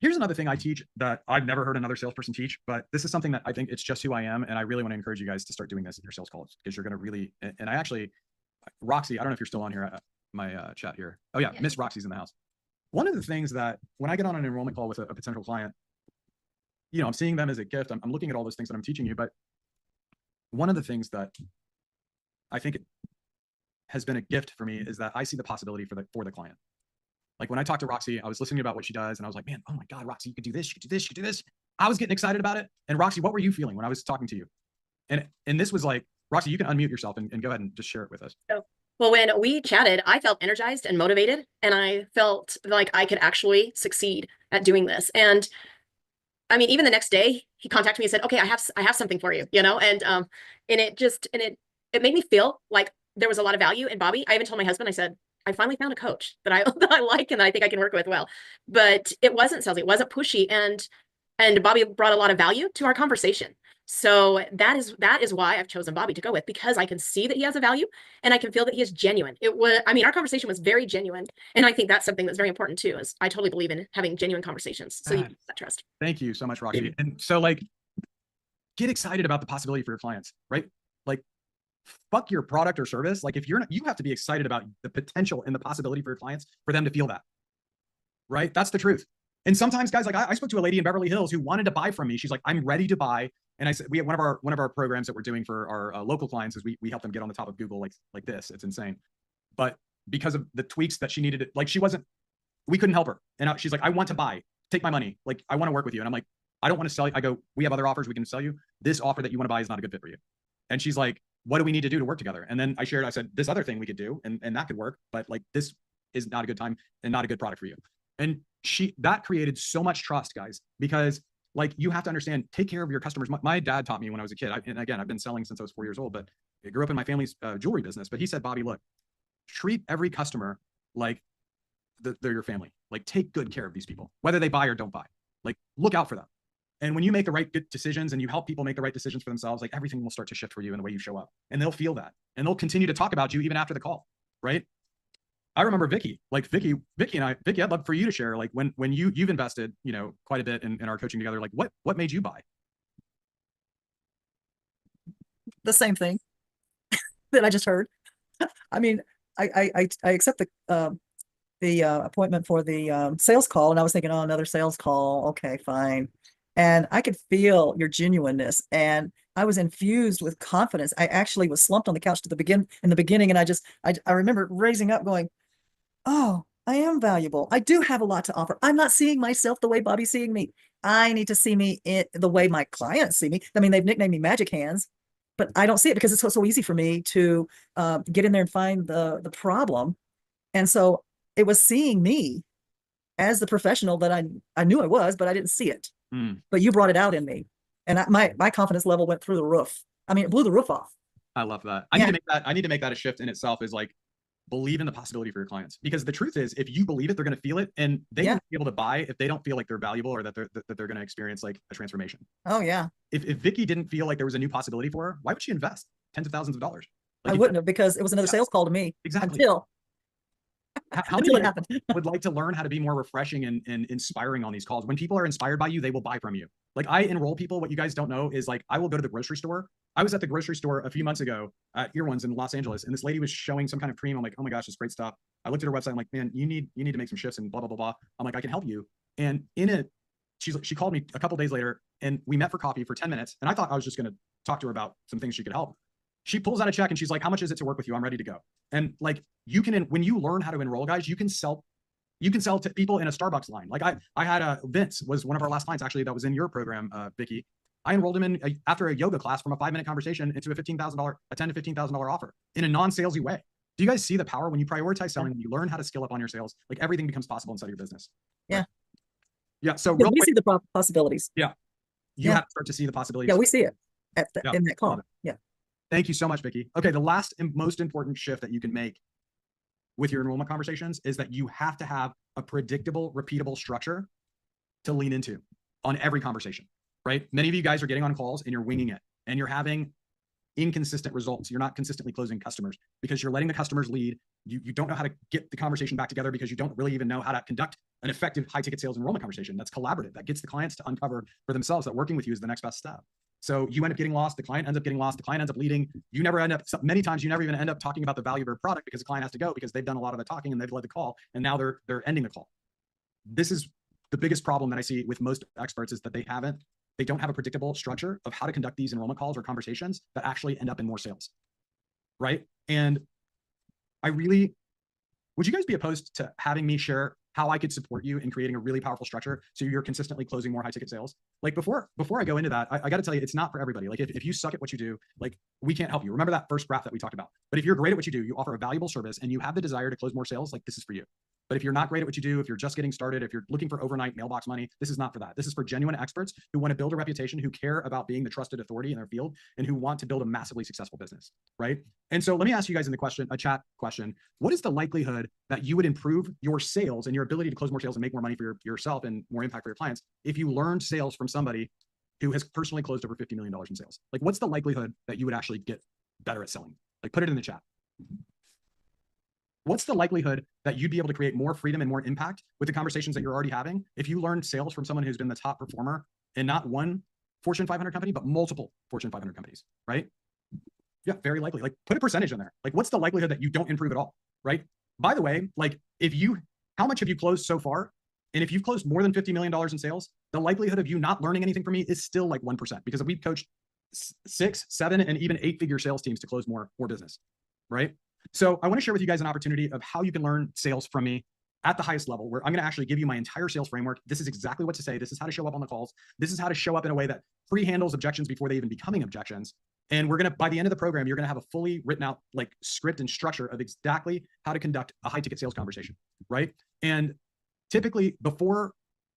Here's another thing I teach that I've never heard another salesperson teach, but this is something that I think it's just who I am. And I really want to encourage you guys to start doing this in your sales calls, because you're going to really, and I actually, Roxy, I don't know if you're still on here, my chat here. Oh yeah, Miss Roxy's in the house. One of the things that when I get on an enrollment call with a potential client, you know, I'm seeing them as a gift. I'm looking at all those things that I'm teaching you, but one of the things that I think has been a gift for me is that I see the possibility for the client. Like, when I talked to Roxy, I was listening about what she does, and I was like, man, oh my God, Roxy, you could do this, you could do this, you could do this. I was getting excited about it. And Roxy, what were you feeling when I was talking to you? And this was like, Roxy, you can unmute yourself and go ahead and just share it with us. Well, when we chatted, I felt energized and motivated, and I felt like I could actually succeed at doing this. And I mean, even the next day, he contacted me and said, "Okay, I have something for you," you know, and it made me feel like there was a lot of value in Bobby. I even told my husband, I said, I finally found a coach that I like and that I think I can work with well. But it wasn't salesy, it wasn't pushy, and Bobby brought a lot of value to our conversation. So that is why I've chosen Bobby to go with, because I can see that he has a value and I can feel that he is genuine. Our conversation was very genuine. And I think that's something that's very important too, is I totally believe in having genuine conversations. So you build that trust. Thank you so much, Roxy. And so, like, get excited about the possibility for your clients, right? Like, fuck your product or service. Like, if you're not, you have to be excited about the potential and the possibility for your clients, for them to feel that, right? That's the truth. And sometimes, guys, like, I spoke to a lady in Beverly Hills who wanted to buy from me. She's like, I'm ready to buy. And I said, we have one of our programs that we're doing for our local clients is we help them get on the top of Google like this. It's insane. But because of the tweaks that she needed, like, we couldn't help her. And she's like, I want to buy, take my money. Like, I want to work with you. And I'm like, I don't want to sell you. I go, we have other offers we can sell you. This offer that you want to buy is not a good fit for you. And she's like, what do we need to do to work together? And then I said, this other thing we could do, and that could work, but like, this is not a good time and not a good product for you. And that created so much trust, guys, because like you have to understand, take care of your customers. My dad taught me when I was a kid, and again, I've been selling since I was 4 years old, but I grew up in my family's jewelry business. But he said, Bobby, look, treat every customer like they're your family. Like take good care of these people, whether they buy or don't buy. Like look out for them. And when you make the right good decisions and you help people make the right decisions for themselves, like everything will start to shift for you in the way you show up, and they'll feel that, and they'll continue to talk about you even after the call, right? I remember Vicky, like Vicky and I, Vicky, I'd love for you to share, like when you've invested, you know, quite a bit in our coaching together, like what made you buy? The same thing that I just heard. I mean, I accept the appointment for the sales call, and I was thinking, oh, another sales call. Okay, fine. And I could feel your genuineness, and I was infused with confidence. I actually was slumped on the couch in the beginning, and I remember raising up, going, oh, I am valuable. I do have a lot to offer. I'm not seeing myself the way Bobby's seeing me. I need to see me the way my clients see me. I mean, they've nicknamed me Magic Hands, but I don't see it because it's so easy for me to get in there and find the problem. And so it was seeing me as the professional that I knew I was, but I didn't see it. But you brought it out in me, and my confidence level went through the roof. I mean, it blew the roof off. I love that. I need to make that a shift in itself, is like, believe in the possibility for your clients, because the truth is, if you believe it, they're going to feel it, and they won't be able to buy if they don't feel like they're valuable, or that they're going to experience like a transformation. Oh yeah. If Vicky didn't feel like there was a new possibility for her, why would she invest tens of thousands of dollars? Like I wouldn't have, because it was another sales call to me. Exactly. Until how until many it happened. would like to learn how to be more refreshing and inspiring on these calls? When people are inspired by you, they will buy from you. Like I enroll people. What you guys don't know is, like, I will go to the grocery store. I was at the grocery store a few months ago at Ear Ones in Los Angeles, and this lady was showing some kind of cream. I'm like, oh my gosh, it's great stuff. I looked at her website. I'm like, man, you need to make some shifts and blah, blah, blah, blah. I'm like, I can help you. And in it, she called me a couple days later, and we met for coffee for 10 minutes. And I thought I was just going to talk to her about some things she could help. She pulls out a check and she's like, how much is it to work with you? I'm ready to go. And like, you can, when you learn how to enroll, guys, you can sell to people in a Starbucks line. Like I had Vince was one of our last clients, actually, that was in your program, Vicky. I enrolled him in after a yoga class from a 5-minute conversation into a $10,000 to $15,000 offer in a non-salesy way. Do you guys see the power when you prioritize selling, when you learn how to skill up on your sales, like everything becomes possible inside your business? Yeah. Right? Yeah. So we see the possibilities. Yeah. You have to start to see the possibilities. Yeah, we see it in that call. Yeah. Thank you so much, Vicky. Okay. The last and most important shift that you can make with your enrollment conversations is that you have to have a predictable, repeatable structure to lean into on every conversation, right? Many of you guys are getting on calls and you're winging it, and you're having inconsistent results. You're not consistently closing customers because you're letting the customers lead. You don't know how to get the conversation back together because you don't really even know how to conduct an effective high ticket sales enrollment conversation that's collaborative, that gets the clients to uncover for themselves that working with you is the next best step. So you end up getting lost. The client ends up getting lost. The client ends up leading. You never end up, many times you never even end up talking about the value of your product because the client has to go because they've done a lot of the talking and they've led the call, and now they're ending the call. This is the biggest problem that I see with most experts, is that they don't have a predictable structure of how to conduct these enrollment calls or conversations that actually end up in more sales, right? And would you guys be opposed to having me share how I could support you in creating a really powerful structure so you're consistently closing more high ticket sales? Like before I go into that, I got to tell you, it's not for everybody. Like if you suck at what you do, like we can't help you. Remember that first graph that we talked about. But if you're great at what you do, you offer a valuable service, and you have the desire to close more sales, like this is for you. But if you're not great at what you do, if you're just getting started, if you're looking for overnight mailbox money, this is not for that. This is for genuine experts who want to build a reputation, who care about being the trusted authority in their field, and who want to build a massively successful business, right? And so let me ask you guys in the chat question, what is the likelihood that you would improve your sales and your ability to close more sales and make more money for yourself and more impact for your clients if you learned sales from somebody who has personally closed over $50 million in sales? Like, what's the likelihood that you would actually get better at selling? Like, put it in the chat. What's the likelihood that you'd be able to create more freedom and more impact with the conversations that you're already having if you learned sales from someone who's been the top performer in not one Fortune 500 company, but multiple Fortune 500 companies, right? Yeah, very likely. Like, put a percentage in there. Like, what's the likelihood that you don't improve at all, right? By the way, like, how much have you closed so far? And if you've closed more than $50 million in sales, the likelihood of you not learning anything from me is still like 1%, because we've coached 6, 7, and even 8-figure sales teams to close more business, right? So I want to share with you guys an opportunity of how you can learn sales from me at the highest level, where I'm going to actually give you my entire sales framework. This is exactly what to say. This is how to show up on the calls. This is how to show up in a way that pre-handles objections before they even becoming objections. And we're going to, by the end of the program, you're going to have a fully written out like script and structure of exactly how to conduct a high ticket sales conversation, right? And typically before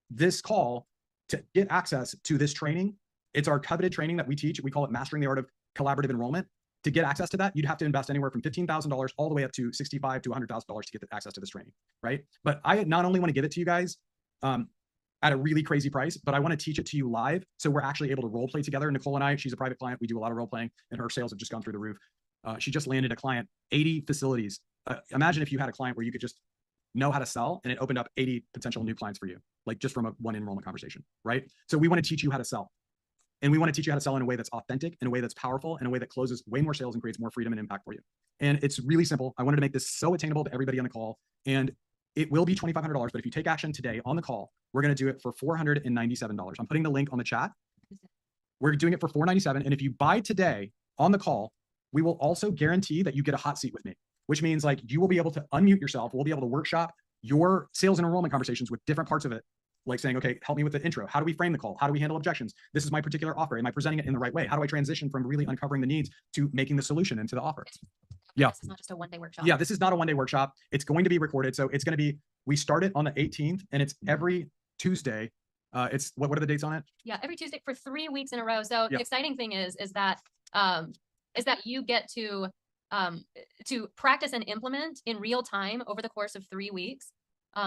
this call, to get access to this training, it's our coveted training that we teach. We call it Mastering the Art of Collaborative Enrollment. To get access to that, you'd have to invest anywhere from $15,000 all the way up to $65,000 to $100,000 to get the access to this training, right? But I not only want to give it to you guys at a really crazy price, but I want to teach it to you live. So we're actually able to role play together. Nicole and I, she's a private client. We do a lot of role playing and her sales have just gone through the roof. She just landed a client, 80 facilities. Imagine if you had a client where you could just know how to sell and it opened up 80 potential new clients for you, like just from a one enrollment conversation, right? So we want to teach you how to sell. And we want to teach you how to sell in a way that's authentic, in a way that's powerful, in a way that closes way more sales and creates more freedom and impact for you. And it's really simple. I wanted to make this so attainable to everybody on the call. And it will be $2,500, but if you take action today on the call, we're going to do it for $497. I'm putting the link on the chat. We're doing it for $497. And if you buy today on the call, we will also guarantee that you get a hot seat with me, which means like you will be able to unmute yourself. We'll be able to workshop your sales and enrollment conversations with different parts of it. Like saying, okay, help me with the intro. How do we frame the call? How do we handle objections? This is my particular offer. Am I presenting it in the right way? How do I transition from really uncovering the needs to making the solution into the offer? Yeah. This is not just a one-day workshop. Yeah, this is not a one-day workshop. It's going to be recorded. So it's going to be, we start it on the 18th and it's every Tuesday. It's what are the dates on it? Yeah, every Tuesday for 3 weeks in a row. So Yeah. the exciting thing is that you get to practice and implement in real time over the course of 3 weeks.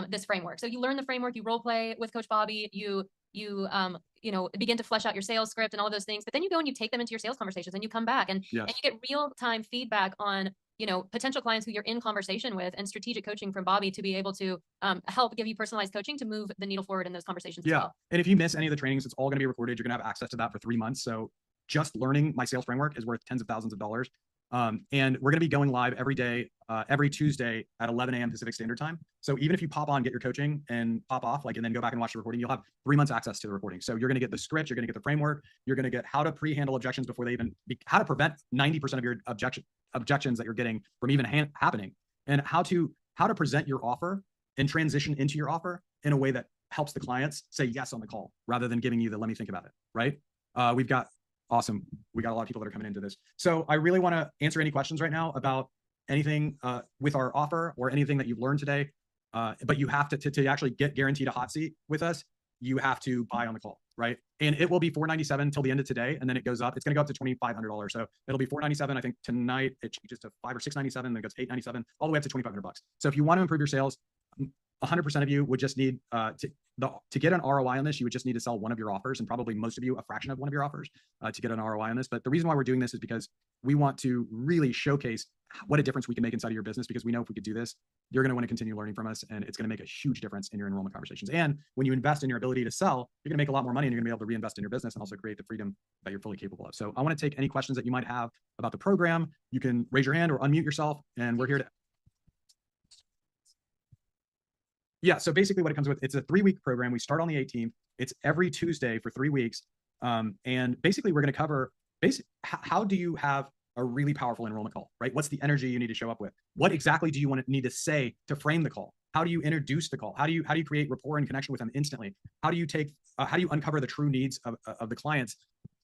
This framework. So you learn the framework, you role play with Coach Bobby, you begin to flesh out your sales script and all of those things, but then you go and you take them into your sales conversations and you come back and you get real time feedback on, potential clients who you're in conversation with and strategic coaching from Bobby to be able to help give you personalized coaching to move the needle forward in those conversations. Yeah. As well. And if you miss any of the trainings, it's all going to be recorded. You're going to have access to that for 3 months. So just learning my sales framework is worth tens of thousands of dollars. And we're going to be going live every day, every Tuesday at 11 a.m. Pacific Standard Time. So even if you pop on, get your coaching and pop off, and then go back and watch the recording, you'll have 3 months access to the recording. So you're going to get the script, you're going to get the framework, you're going to get how to pre-handle objections before they even, how to prevent 90% of your objections that you're getting from even happening, and how to present your offer and transition into your offer in a way that helps the clients say yes on the call rather than giving you the, let me think about it. Right. We've got awesome. We got a lot of people that are coming into this. So I really want to answer any questions right now about anything with our offer or anything that you've learned today. But you have to actually get guaranteed a hot seat with us. You have to buy on the call, right? And it will be $497 until the end of today. And then it goes up. It's going to go up to $2,500. So it'll be $497. I think tonight it changes to $500 or $697. Then it goes to $897 all the way up to $2,500. So if you want to improve your sales, 100% of you would just need to get an ROI on this. You would just need to sell one of your offers, and probably most of you a fraction of one of your offers to get an ROI on this. But the reason why we're doing this is because we want to really showcase what a difference we can make inside of your business, because we know if we could do this, you're going to want to continue learning from us, and it's going to make a huge difference in your enrollment conversations. And when you invest in your ability to sell, you're going to make a lot more money, and you're going to be able to reinvest in your business and also create the freedom that you're fully capable of. So I want to take any questions that you might have about the program. You can raise your hand or unmute yourself, and we're here to. Yeah, so basically what it comes with, it's a 3-week program. We start on the 18th. It's every Tuesday for 3 weeks. And basically we're going to cover how do you have a really powerful enrollment call, right? What's the energy you need to show up with? What exactly do you need to say to frame the call? How do you introduce the call? How do you create rapport and connection with them instantly? How do you uncover the true needs of the clients,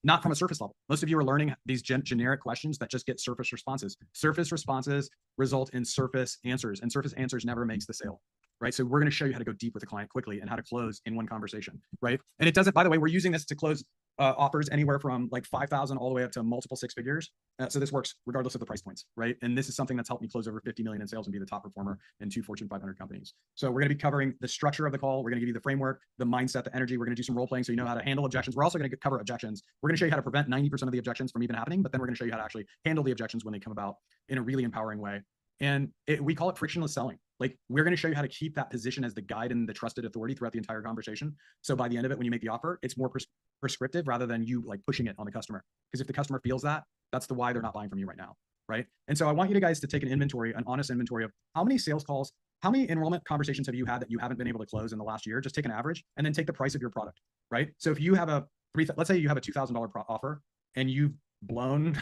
not from a surface level? Most of you are learning these generic questions that just get surface responses. Surface responses result in surface answers, and surface answers never makes the sale. Right. So we're going to show you how to go deep with the client quickly and how to close in one conversation. Right. And it doesn't, by the way, we're using this to close offers anywhere from like 5,000 all the way up to multiple 6 figures. So this works regardless of the price points. Right. And this is something that's helped me close over 50 million in sales and be the top performer in 2 Fortune 500 companies. So we're going to be covering the structure of the call. We're going to give you the framework, the mindset, the energy. We're going to do some role playing so you know how to handle objections. We're also going to cover objections. We're going to show you how to prevent 90% of the objections from even happening, but then we're going to show you how to actually handle the objections when they come about in a really empowering way. And we call it frictionless selling. Like, we're going to show you how to keep that position as the guide and the trusted authority throughout the entire conversation. So by the end of it, when you make the offer, it's more prescriptive rather than you like pushing it on the customer. Because if the customer feels that, that's the why they're not buying from you right now. Right. And so I want you guys to take an inventory, an honest inventory of how many sales calls, how many enrollment conversations have you had that you haven't been able to close in the last year? Just take an average and then take the price of your product. Right. So if you have let's say you have a $2,000 offer and you've blown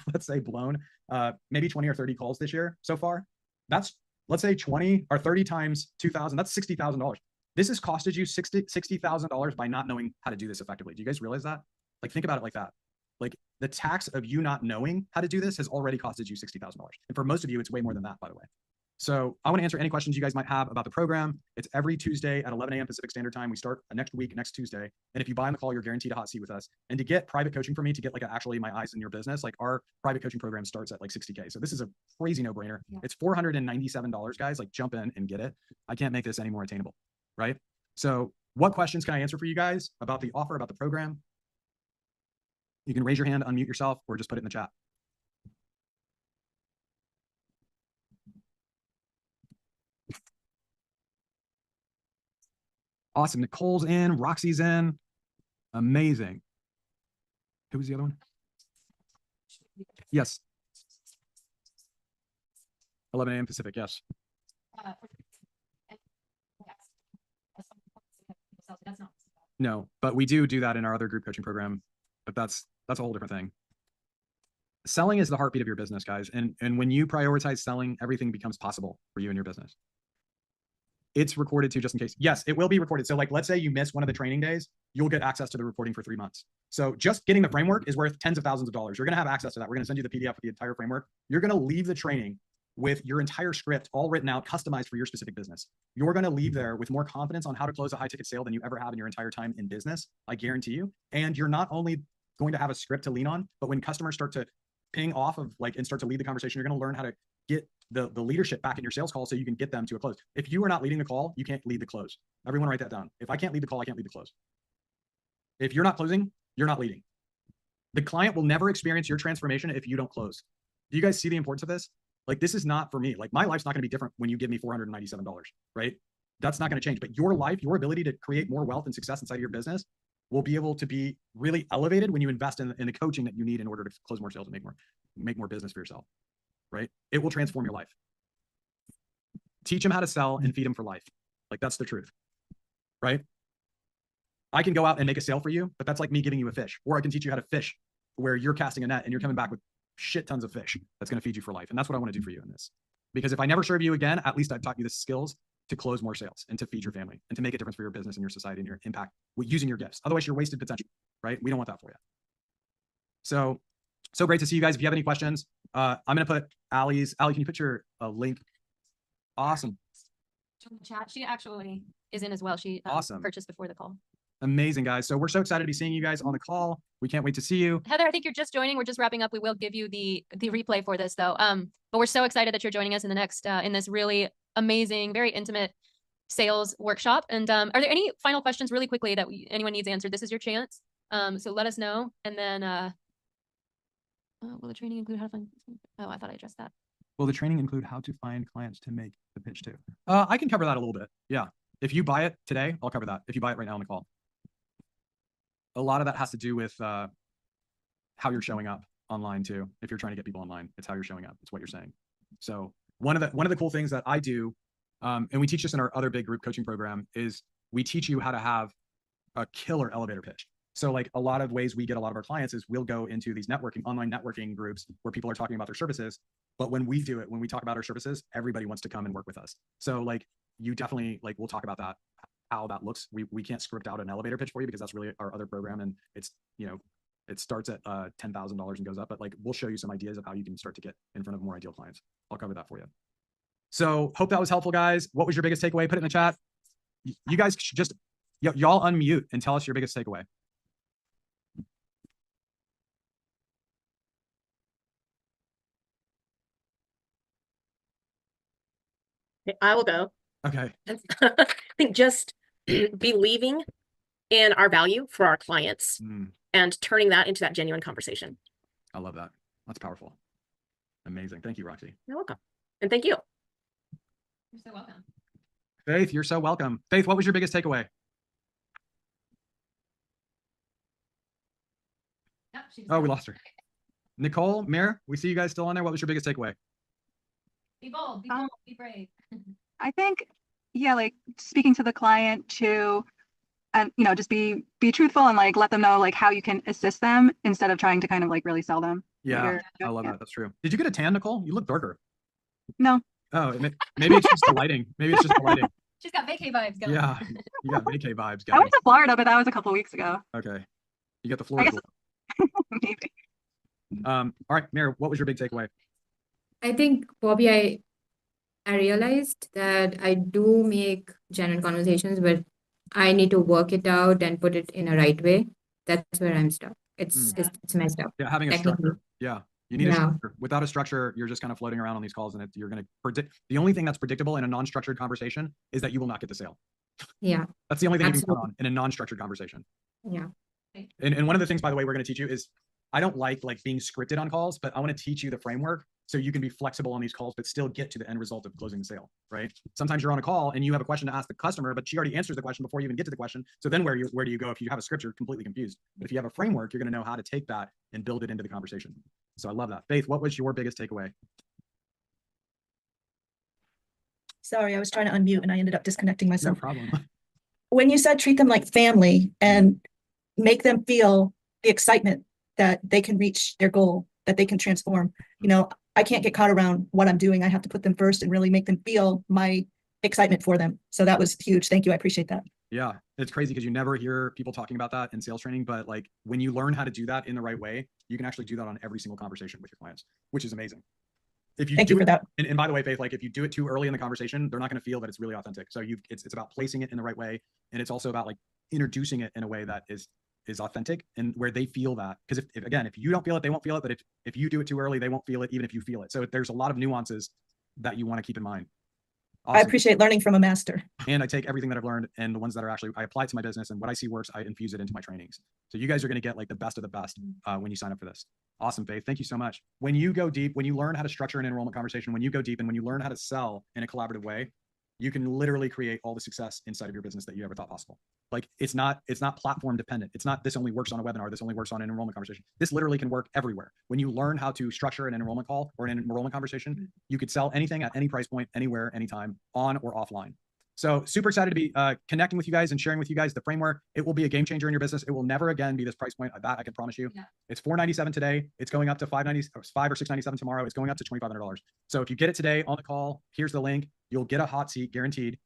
maybe 20 or 30 calls this year so far, that's, let's say 20 or 30 times 2,000, that's $60,000. This has costed you $60,000 by not knowing how to do this effectively. Do you guys realize that? Like, think about it like that. Like, the tax of you not knowing how to do this has already costed you $60,000. And for most of you, it's way more than that, by the way. So I want to answer any questions you guys might have about the program. It's every Tuesday at 11 a.m. Pacific Standard Time. We start next week, next Tuesday. And if you buy on the call, you're guaranteed a hot seat with us. And to get private coaching from me, to get like actually my eyes in your business, like our private coaching program starts at like 60K. So this is a crazy no-brainer. Yeah. It's $497, guys. Like jump in and get it. I can't make this any more attainable, right? So what questions can I answer for you guys about the offer, about the program? You can raise your hand, unmute yourself, or just put it in the chat. Awesome. Nicole's in, Roxy's in. Amazing. Who was the other one? Yes. 11 a.m. Pacific, yes. No, but we do that in our other group coaching program, but that's a whole different thing. Selling is the heartbeat of your business, guys. And when you prioritize selling, everything becomes possible for you and your business. It's recorded too, just in case. Yes, it will be recorded. So like, let's say you miss one of the training days, you'll get access to the recording for 3 months. So just getting the framework is worth tens of thousands of dollars. You're going to have access to that. We're going to send you the PDF of the entire framework. You're going to leave the training with your entire script all written out, customized for your specific business. You're going to leave there with more confidence on how to close a high ticket sale than you ever have in your entire time in business. I guarantee you. And you're not only going to have a script to lean on, but when customers start to ping off of like, and start to lead the conversation, you're going to learn how to get the leadership back in your sales call so you can get them to a close. If you are not leading the call, you can't lead the close. Everyone write that down. If I can't lead the call, I can't lead the close. If you're not closing, you're not leading. The client will never experience your transformation if you don't close. Do you guys see the importance of this? Like, this is not for me. Like, my life's not going to be different when you give me $497, right? That's not going to change. But your life, your ability to create more wealth and success inside of your business will be able to be really elevated when you invest in the coaching that you need in order to close more sales and make more business for yourself, right? It will transform your life. Teach them how to sell and feed them for life. Like, that's the truth, right? I can go out and make a sale for you, but that's like me giving you a fish. Or I can teach you how to fish where you're casting a net and you're coming back with shit tons of fish that's going to feed you for life. And that's what I want to do for you in this. Because if I never serve you again, at least I've taught you the skills to close more sales and to feed your family and to make a difference for your business and your society and your impact using your gifts. Otherwise, you're wasted potential, right? We don't want that for you. So great to see you guys. If you have any questions, I'm going to put Allie's. Allie, can you put your link? Awesome. Chat. She actually is in as well. She awesome. Purchased before the call. Amazing, guys. So we're so excited to be seeing you guys on the call. We can't wait to see you. Heather, I think you're just joining. We're just wrapping up. We will give you the replay for this though. But we're so excited that you're joining us in the next in this really amazing, very intimate sales workshop. And are there any final questions really quickly that anyone needs answered? This is your chance. So let us know. And then will the training include how to find? Oh, I thought I addressed that. Will the training include how to find clients to make the pitch to? I can cover that a little bit. Yeah. If you buy it today, I'll cover that. If you buy it right now on the call. A lot of that has to do with how you're showing up online too. If you're trying to get people online, it's how you're showing up. It's what you're saying. So one of the cool things that I do, and we teach this in our other big group coaching program, is we teach you how to have a killer elevator pitch. So like a lot of ways we get a lot of our clients is we'll go into these online networking groups where people are talking about their services. But when we do it, when we talk about our services, everybody wants to come and work with us. So like you definitely, like, we'll talk about that, how that looks. We can't script out an elevator pitch for you because that's really our other program. And it's, you know, it starts at $10,000 and goes up, but like, we'll show you some ideas of how you can start to get in front of more ideal clients. I'll cover that for you. So hope that was helpful, guys. What was your biggest takeaway? Put it in the chat. You guys should just, y'all unmute and tell us your biggest takeaway. I will go. Okay. I think just believing in our value for our clients and turning that into that genuine conversation. I love that. That's powerful. Amazing. Thank you, Roxy. You're welcome. And thank you. You're so welcome. Faith, you're so welcome. Faith, what was your biggest takeaway? Oh, we lost her. Nicole, Mir, we see you guys still on there. What was your biggest takeaway? Be bold, be bold, be brave. I think, yeah, like speaking to the client to, and you know, just be truthful and like let them know like how you can assist them instead of trying to kind of like really sell them. Yeah, I love that. That's true. Did you get a tan, Nicole? You look darker. No. Oh, maybe it's just the lighting. Maybe it's just the lighting. She's got vacay vibes going. Yeah, you got vacay vibes I going. went to Florida, but that was a couple weeks ago. Okay, you got the Florida. Maybe. All right, Mir, what was your big takeaway? I think, Bobby, I realized that I do make genuine conversations, but I need to work it out and put it in a right way. That's where I'm stuck. It's messed up. Yeah, having a Technically. structure. Yeah. You need a Yeah. structure. Without a structure, you're just kind of floating around on these calls, and you're going to predict. The only thing that's predictable in a non-structured conversation is that you will not get the sale. Yeah. That's the only thing you can count Absolutely. on in a non-structured conversation. Yeah. And one of the things, by the way, we're going to teach you is, I don't like being scripted on calls, but I want to teach you the framework so you can be flexible on these calls, but still get to the end result of closing the sale, right? Sometimes you're on a call and you have a question to ask the customer, but she already answers the question before you even get to the question. So then where do you go? If you have a script, you're completely confused. But if you have a framework, you're going to know how to take that and build it into the conversation. So I love that. Faith, what was your biggest takeaway? Sorry, I was trying to unmute and I ended up disconnecting No myself. problem. When you said treat them like family and make them feel the excitement that they can reach their goal, that they can transform, you know, I can't get caught around what I'm doing. I have to put them first and really make them feel my excitement for them. So that was huge. Thank you. I appreciate that. Yeah, it's crazy because you never hear people talking about that in sales training, but like when you learn how to do that in the right way, you can actually do that on every single conversation with your clients, which is amazing. If you Thank you for that. And by the way, Faith, like if you do it too early in the conversation, they're not going to feel that it's really authentic. So it's about placing it in the right way, and it's also about like introducing it in a way that is authentic and where they feel that. Because if you don't feel it, they won't feel it. But if you do it too early, they won't feel it, even if you feel it. So there's a lot of nuances that you want to keep in mind. Awesome. I appreciate learning from a master. And I take everything that I've learned and the ones that are actually, I apply it to my business, and what I see works, I infuse it into my trainings. So you guys are going to get like the best of the best when you sign up for this. Awesome, Faith. Thank you so much. When you go deep, when you learn how to structure an enrollment conversation, when you go deep and when you learn how to sell in a collaborative way, you can literally create all the success inside of your business that you ever thought possible. Like it's not platform dependent. It's not, this only works on a webinar. This only works on an enrollment conversation. This literally can work everywhere. When you learn how to structure an enrollment call or an enrollment conversation, you could sell anything at any price point, anywhere, anytime, on or offline. So super excited to be connecting with you guys and sharing with you guys the framework. It will be a game changer in your business. It will never again be this price point. That I can promise you. Yeah. It's $497 today. It's going up to $5 or $697 tomorrow. It's going up to $2,500. So if you get it today on the call, here's the link. You'll get a hot seat guaranteed.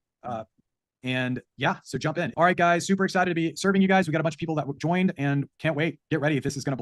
And yeah, so jump in. All right, guys, super excited to be serving you guys. We got a bunch of people that joined and can't wait. Get ready if this is going to blow.